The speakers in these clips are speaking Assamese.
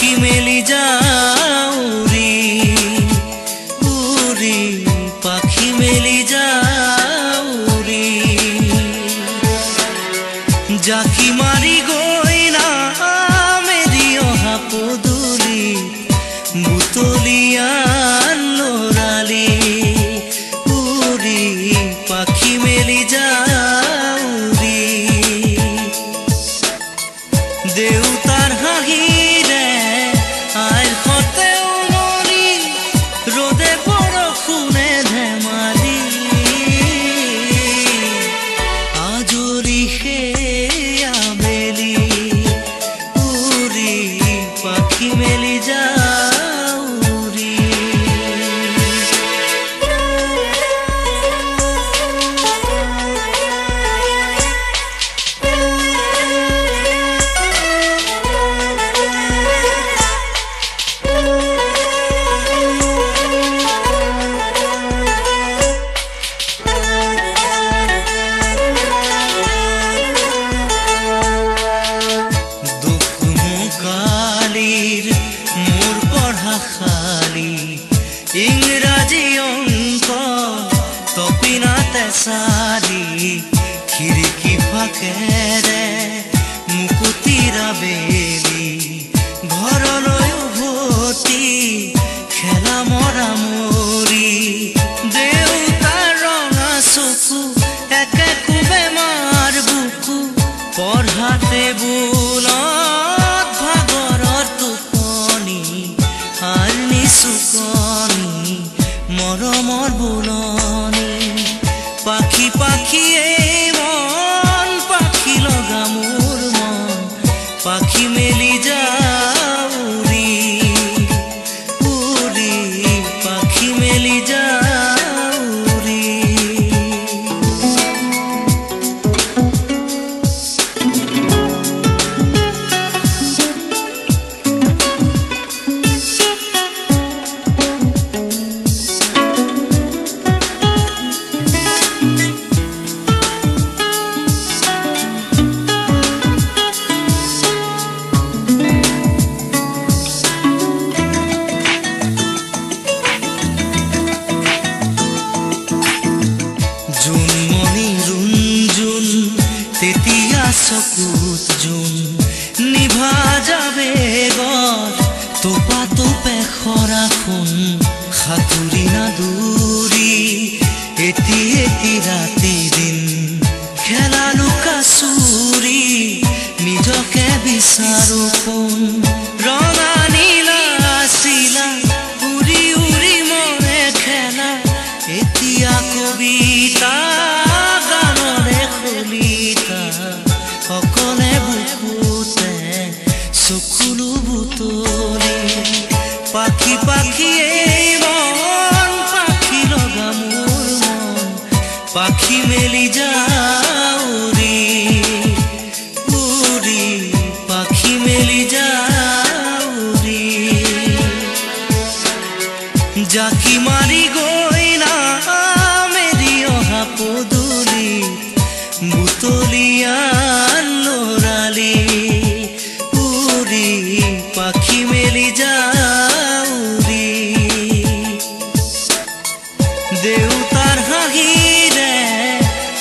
পাখি মেলি যাউৰি উৰি পাখি মেলি যাউৰি জাকি মাৰি গইনা মেৰি অহা পদুলি বুতলিয়ান লৰালি উৰি পাখি মেলি যাউৰি দেউতাৰ হাঁহিৰে আইৰ সতে উমলি ৰ'দে বৰষুণে ধেমালি আজৰি সেই আবেলি উৰি পাখি মেলি যাউৰি মোৰ পঢ়া খালি ইংৰাজী অংক তপিনাতে চালি খিৰিকী ফাকেৰে মুকুতিৰা বেলি ঘৰলৈ উভতি খেলা মৰা মৰি দেউতাৰ ৰঙা চকু একে কোবে মাৰ বুকু পঢ়াতে টেবুলত ভাগৰৰ টোপনি আনি চুকনি মৰমৰ বুলনি পাখি পাখিয়ে মন পাখি লগা মোৰ মন পাখি মেলি যাউৰি উৰি পাখি মেলি যাউৰি তেতিয়া চকুত জোন নিভা যাবে গৰ তোপা তোপে খৰা খুন সাঁতুৰি নাদুৰি এটি এটি ৰাতি দিন খেলা লুকা চুৰি নিজকে বিচাৰো কোন ৰঙা নীলা চিলা উৰি উৰি মৰে খেলা এতিয়া কবিতা সকলে বুকুতে চকুলো বুতলি পাখি পাখিয়ে মন পাখি লগা মোৰ মন পাখি মেলি যাউৰি উৰি পাখি মেলি যাউৰি জাকি মাৰি গইনা মেৰি অহা পদুলি বুতলিয়ান লৰালি উৰি পাখি মেলি যাউৰি দেউতাৰ হাঁহিৰে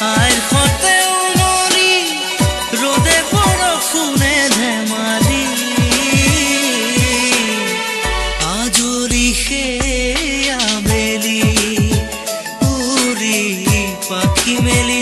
আইৰ সতে উমলি ৰ'দে বৰষুণে ধেমালি আজৰি সেই আবেলি উৰি পাখি মেলি